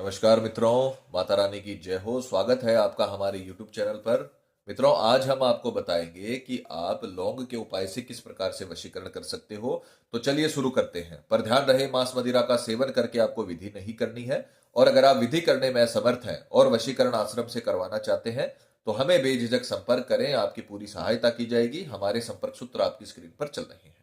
नमस्कार मित्रों, माता रानी की जय हो। स्वागत है आपका हमारे YouTube चैनल पर। मित्रों, आज हम आपको बताएंगे कि आप लौंग के उपाय से किस प्रकार से वशीकरण कर सकते हो। तो चलिए शुरू करते हैं। पर ध्यान रहे, मांस मदिरा का सेवन करके आपको विधि नहीं करनी है। और अगर आप विधि करने में असमर्थ हैं और वशीकरण आश्रम से करवाना चाहते हैं तो हमें बेझिझक संपर्क करें, आपकी पूरी सहायता की जाएगी। हमारे संपर्क सूत्र आपकी स्क्रीन पर चल रहे हैं।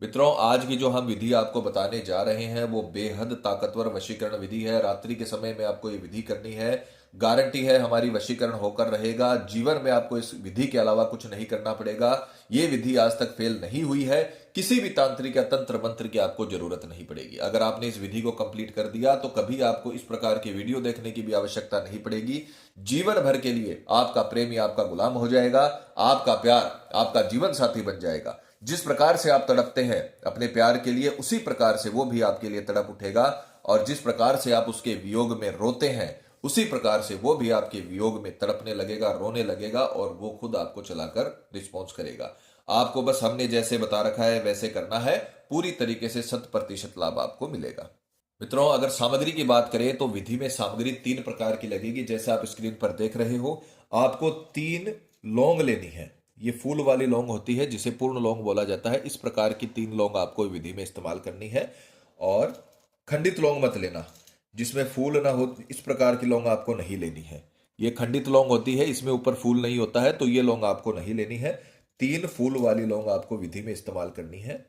मित्रों, आज की जो हम विधि आपको बताने जा रहे हैं वो बेहद ताकतवर वशीकरण विधि है। रात्रि के समय में आपको ये विधि करनी है। गारंटी है हमारी वशीकरण होकर रहेगा। जीवन में आपको इस विधि के अलावा कुछ नहीं करना पड़ेगा। ये विधि आज तक फेल नहीं हुई है। किसी भी तांत्रिक या तंत्र मंत्र की आपको जरूरत नहीं पड़ेगी। अगर आपने इस विधि को कंप्लीट कर दिया तो कभी आपको इस प्रकार की वीडियो देखने की भी आवश्यकता नहीं पड़ेगी। जीवन भर के लिए आपका प्रेमी आपका गुलाम हो जाएगा। आपका प्यार आपका जीवन साथी बन जाएगा। जिस प्रकार से आप तड़पते हैं अपने प्यार के लिए, उसी प्रकार से वो भी आपके लिए तड़प उठेगा। और जिस प्रकार से आप उसके वियोग में रोते हैं, उसी प्रकार से वो भी आपके वियोग में तड़पने लगेगा, रोने लगेगा और वो खुद आपको चलाकर रिस्पॉन्स करेगा। आपको बस हमने जैसे बता रखा है वैसे करना है। पूरी तरीके से 100% लाभ आपको मिलेगा। मित्रों, अगर सामग्री की बात करें तो विधि में सामग्री 3 प्रकार की लगेगी। जैसे आप स्क्रीन पर देख रहे हो, आपको 3 लौंग लेनी है। ये फूल वाली लौंग होती है जिसे पूर्ण लौंग बोला जाता है। इस प्रकार की 3 लौंग आपको विधि में इस्तेमाल करनी है। और खंडित लौंग मत लेना, जिसमें फूल ना हो, इस प्रकार की लौंग आपको नहीं लेनी है। ये खंडित लौंग होती है, इसमें ऊपर फूल नहीं होता है, तो ये लौंग आपको नहीं लेनी है। 3 फूल वाली लौंग आपको विधि में इस्तेमाल करनी है।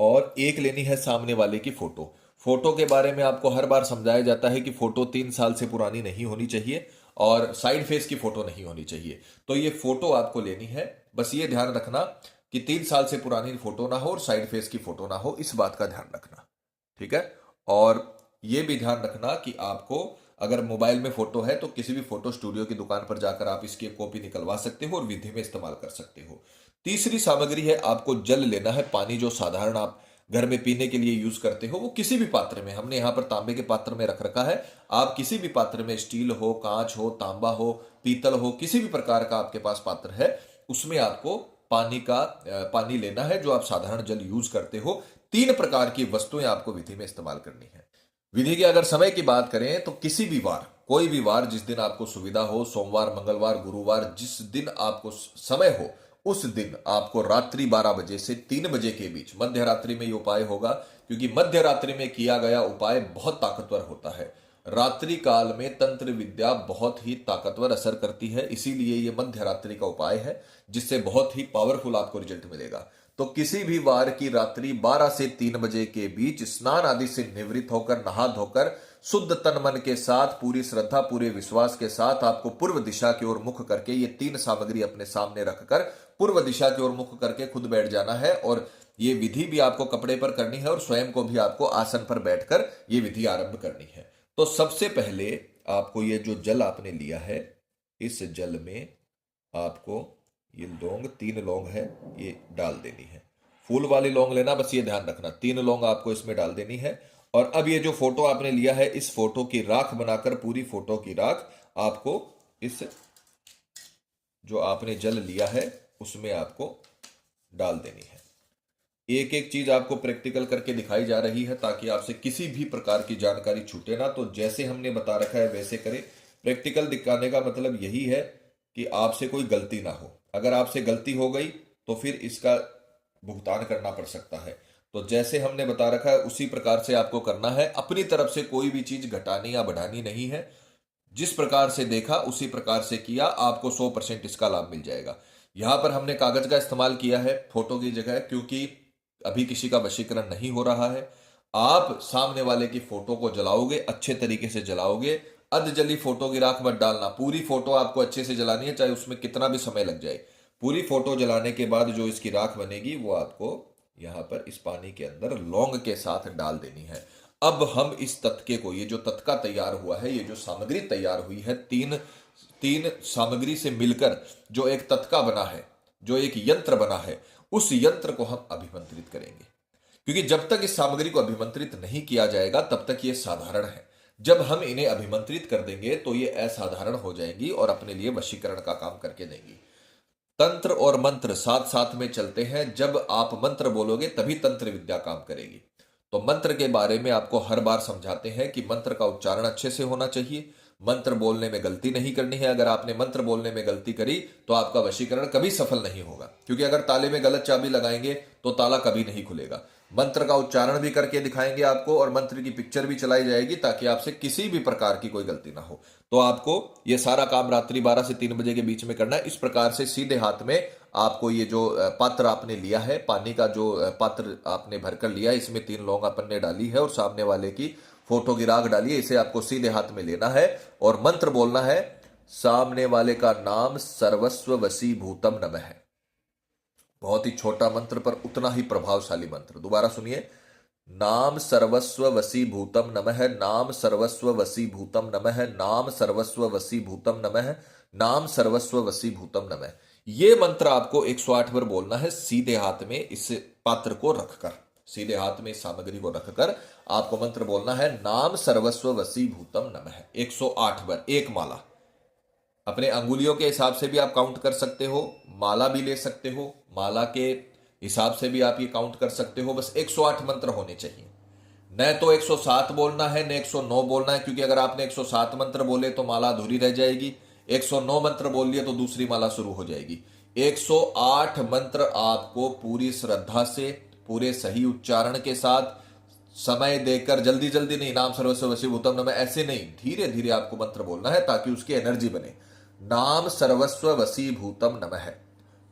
और एक लेनी है सामने वाले की फोटो। फोटो के बारे में आपको हर बार समझाया जाता है कि फोटो 3 साल से पुरानी नहीं होनी चाहिए और साइड फेस की फोटो नहीं होनी चाहिए। तो ये फोटो आपको लेनी है। बस ये ध्यान रखना कि 3 साल से पुरानी फोटो ना हो और साइड फेस की फोटो ना हो, इस बात का ध्यान रखना। ठीक है। और ये भी ध्यान रखना कि आपको अगर मोबाइल में फोटो है तो किसी भी फोटो स्टूडियो की दुकान पर जाकर आप इसकी कॉपी निकलवा सकते हो और विधि में इस्तेमाल कर सकते हो। तीसरी सामग्री है, आपको जल लेना है। पानी जो साधारण आप घर में पीने के लिए यूज करते हो, वो किसी भी पात्र में, हमने यहां पर तांबे के पात्र में रख रखा है। आप किसी भी पात्र में, स्टील हो, कांच हो, तांबा हो, पीतल हो, किसी भी प्रकार का आपके पास पात्र है, उसमें आपको पानी लेना है, जो आप साधारण जल यूज करते हो। 3 प्रकार की वस्तुएं आपको विधि में इस्तेमाल करनी है। विधि के अगर समय की बात करें तो किसी भी वार, कोई भी वार जिस दिन आपको सुविधा हो, सोमवार, मंगलवार, गुरुवार, जिस दिन आपको समय हो, उस दिन आपको रात्रि 12 बजे से 3 बजे के बीच, मध्य रात्रि में ये उपाय होगा। क्योंकि मध्य रात्रि में किया गया उपाय बहुत ताकतवर होता है। रात्रि काल में तंत्र विद्या बहुत ही ताकतवर असर करती है, इसीलिए ये मध्य रात्रि का उपाय है, जिससे बहुत ही पावरफुल आपको रिजल्ट मिलेगा। तो किसी भी वार की रात्रि 12 से 3 बजे के बीच स्नान आदि से निवृत्त होकर, नहा धोकर, शुद्ध तन मन के साथ, पूरी श्रद्धा, पूरे विश्वास के साथ आपको पूर्व दिशा की ओर मुख करके ये 3 सामग्री अपने सामने रखकर पूर्व दिशा की ओर मुख करके खुद बैठ जाना है। और ये विधि भी आपको कपड़े पर करनी है और स्वयं को भी आपको आसन पर बैठकर ये विधि आरंभ करनी है। तो सबसे पहले आपको ये जो जल आपने लिया है, इस जल में आपको ये लौंग, 3 लौंग है, ये डाल देनी है। फूल वाली लौंग लेना, बस ये ध्यान रखना। 3 लौंग आपको इसमें डाल देनी है। और अब ये जो फोटो आपने लिया है, इस फोटो की राख बनाकर, पूरी फोटो की राख आपको इस जो आपने जल लिया है उसमें आपको डाल देनी है। एक एक चीज आपको प्रैक्टिकल करके दिखाई जा रही है ताकि आपसे किसी भी प्रकार की जानकारी छूटे ना। तो जैसे हमने बता रखा है वैसे करें। प्रैक्टिकल दिखाने का मतलब यही है कि आपसे कोई गलती ना हो। अगर आपसे गलती हो गई तो फिर इसका भुगतान करना पड़ सकता है। तो जैसे हमने बता रखा है उसी प्रकार से आपको करना है। अपनी तरफ से कोई भी चीज घटानी या बढ़ानी नहीं है। जिस प्रकार से देखा उसी प्रकार से किया, आपको 100% इसका लाभ मिल जाएगा। यहां पर हमने कागज का इस्तेमाल किया है फोटो की जगह, क्योंकि अभी किसी का वशीकरण नहीं हो रहा है। आप सामने वाले की फोटो को जलाओगे, अच्छे तरीके से जलाओगे। अधजली फोटो की राख मत डालना। पूरी फोटो आपको अच्छे से जलानी है, चाहे उसमें कितना भी समय लग जाए। पूरी फोटो जलाने के बाद जो इसकी राख बनेगी वो आपको यहां पर इस पानी के अंदर लौंग के साथ डाल देनी है। अब हम इस तत्के को, ये जो तत्का तैयार हुआ है, ये जो सामग्री तैयार हुई है, तीन तीन सामग्री से मिलकर जो एक तत्का बना है, जो एक यंत्र बना है, उस यंत्र को हम अभिमंत्रित करेंगे। क्योंकि जब तक इस सामग्री को अभिमंत्रित नहीं किया जाएगा तब तक ये साधारण है। जब हम इन्हें अभिमंत्रित कर देंगे तो ये असाधारण हो जाएंगी और अपने लिए वशीकरण का काम करके देंगी। तंत्र और मंत्र साथ साथ में चलते हैं। जब आप मंत्र बोलोगे तभी तंत्र विद्या काम करेगी। तो मंत्र के बारे में आपको हर बार समझाते हैं कि मंत्र का उच्चारण अच्छे से होना चाहिए, मंत्र बोलने में गलती नहीं करनी है। अगर आपने मंत्र बोलने में गलती करी तो आपका वशीकरण कभी सफल नहीं होगा, क्योंकि अगर ताले में गलत चाबी लगाएंगे तो ताला कभी नहीं खुलेगा। मंत्र का उच्चारण भी करके दिखाएंगे आपको और मंत्र की पिक्चर भी चलाई जाएगी ताकि आपसे किसी भी प्रकार की कोई गलती ना हो। तो आपको ये सारा काम रात्रि 12 से 3 बजे के बीच में करना है। इस प्रकार से सीधे हाथ में आपको ये जो पात्र आपने लिया है, पानी का जो पात्र आपने भरकर लिया, इसमें 3 लौंग अपन ने डाली है और सामने वाले की फोटो की राख डाली है। इसे आपको सीधे हाथ में लेना है और मंत्र बोलना है, सामने वाले का नाम सर्वस्व वसी भूतम नमः है। बहुत ही छोटा मंत्र पर उतना ही प्रभावशाली मंत्र। दोबारा सुनिए, नाम सर्वस्व वसी भूतम नमः, नाम सर्वस्व वसी भूतम नमः, नाम सर्वस्व वसी भूतम नमः, नाम सर्वस्व वसी भूतम नमः। ये मंत्र आपको 108 बार बोलना है सीधे हाथ में इस पात्र को रखकर। सीधे हाथ में इस सामग्री को रखकर आपको मंत्र बोलना है, नाम सर्वस्व वसी भूतम नमः, 108 बार, एक माला। अपने अंगुलियों के हिसाब से भी आप काउंट कर सकते हो, माला भी ले सकते हो, माला के हिसाब से भी आप ये काउंट कर सकते हो। बस 108 मंत्र होने चाहिए। न तो 107 बोलना है न 109 बोलना है, क्योंकि अगर आपने 107 मंत्र बोले तो माला अधूरी रह जाएगी, 109 मंत्र बोल लिए तो दूसरी माला शुरू हो जाएगी। 108 मंत्र आपको पूरी श्रद्धा से, पूरे सही उच्चारण के साथ, समय देकर, जल्दी जल्दी नहीं, नाम सर्वस्व वसी भूतम नमः ऐसे नहीं, धीरे धीरे आपको मंत्र बोलना है ताकि उसकी एनर्जी बने। नाम सर्वस्व वसी भूतम नमः,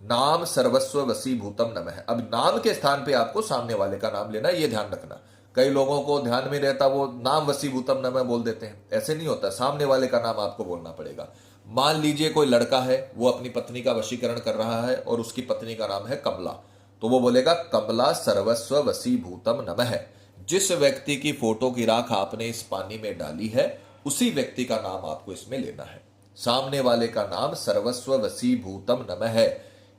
नाम सर्वस्व वसी भूतम नमः। अब नाम के स्थान पे आपको सामने वाले का नाम लेना, ये ध्यान रखना। कई लोगों को ध्यान में रहता, वो नाम वसी भूतम नमः बोल देते हैं, ऐसे नहीं होता। सामने वाले का नाम आपको बोलना पड़ेगा। मान लीजिए कोई लड़का है, वो अपनी पत्नी का वशीकरण कर रहा है और उसकी पत्नी का नाम है कमला, तो वो बोलेगा, कमला सर्वस्व वसी भूतम नमः। जिस व्यक्ति की फोटो की राख आपने इस पानी में डाली है, उसी व्यक्ति का नाम आपको इसमें लेना है। सामने वाले का नाम सर्वस्व वसी भूतम नमः है,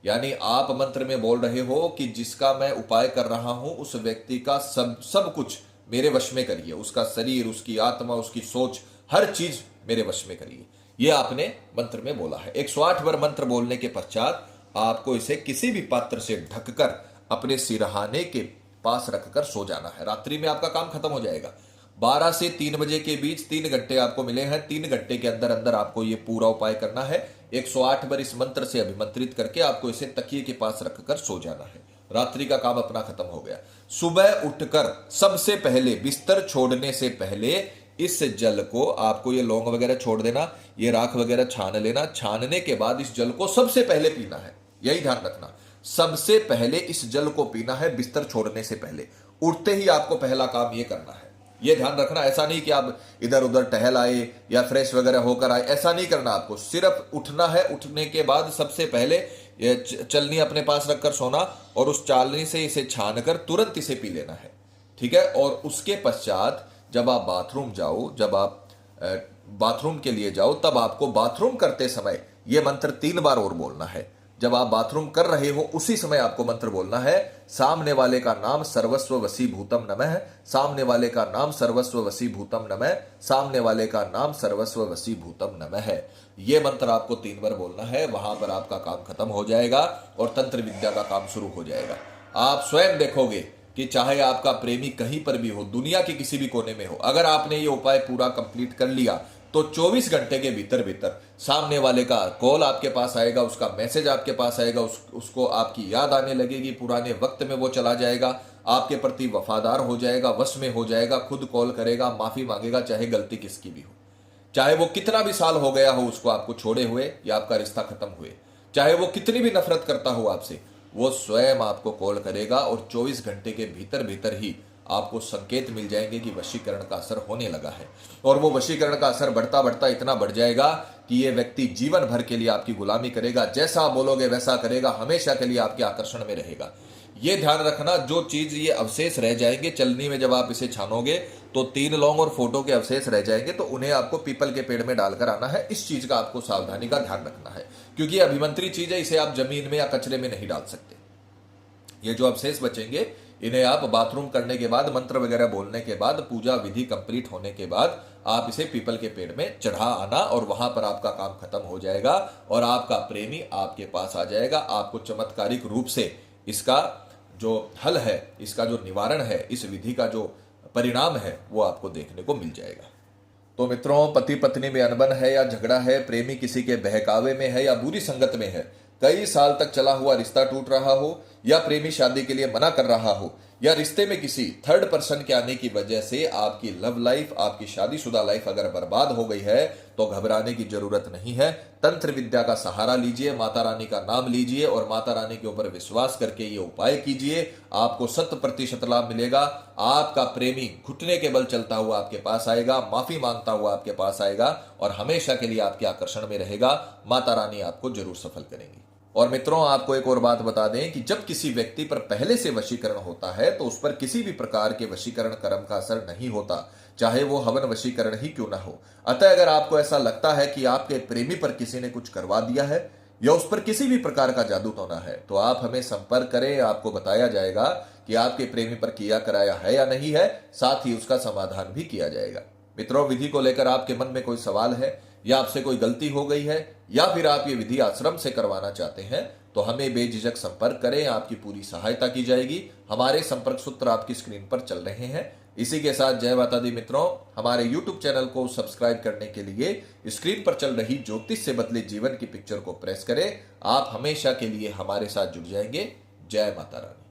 यानी आप मंत्र में बोल रहे हो कि जिसका मैं उपाय कर रहा हूं, उस व्यक्ति का सब कुछ मेरे वश में करिए। उसका शरीर, उसकी आत्मा, उसकी सोच, हर चीज मेरे वश में करिए। यह आपने मंत्र में बोला है। 108 बार मंत्र बोलने के पश्चात आपको इसे किसी भी पात्र से ढककर अपने सिरहाने के पास रखकर सो जाना है। रात्रि में आपका काम खत्म हो जाएगा। 12 से 3 बजे के बीच 3 घंटे आपको मिले हैं। 3 घंटे के अंदर अंदर आपको ये पूरा उपाय करना है। 108 बार इस मंत्र से अभिमंत्रित करके आपको इसे तकिए के पास रखकर सो जाना है। रात्रि का काम अपना खत्म हो गया। सुबह उठकर सबसे पहले, बिस्तर छोड़ने से पहले, इस जल को आपको, ये लौंग वगैरह छोड़ देना, ये राख वगैरह छान लेना। छानने के बाद इस जल को सबसे पहले पीना है, यही ध्यान रखना। सबसे पहले इस जल को पीना है, बिस्तर छोड़ने से पहले। उठते ही आपको पहला काम ये करना है, ये ध्यान रखना। ऐसा नहीं कि आप इधर उधर टहल आए या फ्रेश वगैरह होकर आए, ऐसा नहीं करना आपको। सिर्फ उठना है, उठने के बाद सबसे पहले ये चलनी अपने पास रखकर सोना और उस चालनी से इसे छानकर तुरंत इसे पी लेना है, ठीक है। और उसके पश्चात जब आप बाथरूम जाओ, जब आप बाथरूम के लिए जाओ, तब आपको बाथरूम करते समय यह मंत्र 3 बार और बोलना है। जब आप बाथरूम कर रहे हो उसी समय आपको मंत्र बोलना है, सामने वाले का नाम सर्वस्व वसी भूतम नमः, सामने वाले का नाम सर्वस्व वसी भूतम नमः, सामने वाले का नाम सर्वस्व वसी भूतम नमः। यह मंत्र आपको 3 बार बोलना है। वहां पर आपका काम खत्म हो जाएगा और तंत्र विद्या का काम शुरू हो जाएगा। आप स्वयं देखोगे कि चाहे आपका प्रेमी कहीं पर भी हो, दुनिया के किसी भी कोने में हो, अगर आपने ये उपाय पूरा कंप्लीट कर लिया तो 24 घंटे के भीतर भीतर सामने वाले का कॉल आपके पास आएगा, उसका मैसेज आपके पास आएगा, उसको आपकी याद आने लगेगी, पुराने वक्त में वो चला जाएगा, आपके प्रति वफादार हो जाएगा, वश में हो जाएगा, खुद कॉल करेगा, माफी मांगेगा, चाहे गलती किसकी भी हो, चाहे वो कितना भी साल हो गया हो उसको आपको छोड़े हुए या आपका रिश्ता खत्म हुए, चाहे वो कितनी भी नफरत करता हो आपसे, वो स्वयं आपको कॉल करेगा और 24 घंटे के भीतर भीतर ही आपको संकेत मिल जाएंगे कि वशीकरण का असर होने लगा है। और वो वशीकरण का असर बढ़ता बढ़ता इतना बढ़ जाएगा कि ये व्यक्ति जीवन भर के लिए आपकी गुलामी करेगा, जैसा आप बोलोगे वैसा करेगा, हमेशा के लिए आपके आकर्षण में रहेगा। ये ध्यान रखना, जो चीज ये अवशेष रह जाएंगे चलनी में, जब आप इसे छानोगे तो 3 लौंग और फोटो के अवशेष रह जाएंगे, तो उन्हें आपको पीपल के पेड़ में डालकर आना है। इस चीज का आपको सावधानी का ध्यान रखना है, क्योंकि ये अभिमंत्री चीज है, इसे आप जमीन में या कचरे में नहीं डाल सकते। ये जो अवशेष बचेंगे इन्हें आप बाथरूम करने के बाद, मंत्र वगैरह बोलने के बाद, पूजा विधि कंप्लीट होने के बाद आप इसे पीपल के पेड़ में चढ़ा आना और वहां पर आपका काम खत्म हो जाएगा और आपका प्रेमी आपके पास आ जाएगा। आपको चमत्कारिक रूप से इसका जो हल है, इसका जो निवारण है, इस विधि का जो परिणाम है, वो आपको देखने को मिल जाएगा। तो मित्रों, पति पत्नी में अनबन है या झगड़ा है, प्रेमी किसी के बहकावे में है या बुरी संगत में है, कई साल तक चला हुआ रिश्ता टूट रहा हो, या प्रेमी शादी के लिए मना कर रहा हो, या रिश्ते में किसी थर्ड पर्सन के आने की वजह से आपकी लव लाइफ, आपकी शादीशुदा लाइफ अगर बर्बाद हो गई है, तो घबराने की जरूरत नहीं है। तंत्र विद्या का सहारा लीजिए, माता रानी का नाम लीजिए और माता रानी के ऊपर विश्वास करके ये उपाय कीजिए। आपको 100% लाभ मिलेगा। आपका प्रेमी घुटने के बल चलता हुआ आपके पास आएगा, माफी मांगता हुआ आपके पास आएगा और हमेशा के लिए आपके आकर्षण में रहेगा। माता रानी आपको जरूर सफल करेंगी। और मित्रों, आपको एक और बात बता दें कि जब किसी व्यक्ति पर पहले से वशीकरण होता है तो उस पर किसी भी प्रकार के वशीकरण कर्म का असर नहीं होता, चाहे वो हवन वशीकरण ही क्यों ना हो। अतः अगर आपको ऐसा लगता है कि आपके प्रेमी पर किसी ने कुछ करवा दिया है या उस पर किसी भी प्रकार का जादू टोना है, तो आप हमें संपर्क करें। आपको बताया जाएगा कि आपके प्रेमी पर किया कराया है या नहीं है, साथ ही उसका समाधान भी किया जाएगा। मित्रों, विधि को लेकर आपके मन में कोई सवाल है या आपसे कोई गलती हो गई है या फिर आप ये विधि आश्रम से करवाना चाहते हैं, तो हमें बेझिझक संपर्क करें। आपकी पूरी सहायता की जाएगी। हमारे संपर्क सूत्र आपकी स्क्रीन पर चल रहे हैं। इसी के साथ जय माता दी मित्रों, हमारे YouTube चैनल को सब्सक्राइब करने के लिए स्क्रीन पर चल रही ज्योतिष से बदले जीवन की पिक्चर को प्रेस करें। आप हमेशा के लिए हमारे साथ जुड़ जाएंगे। जय माता रानी।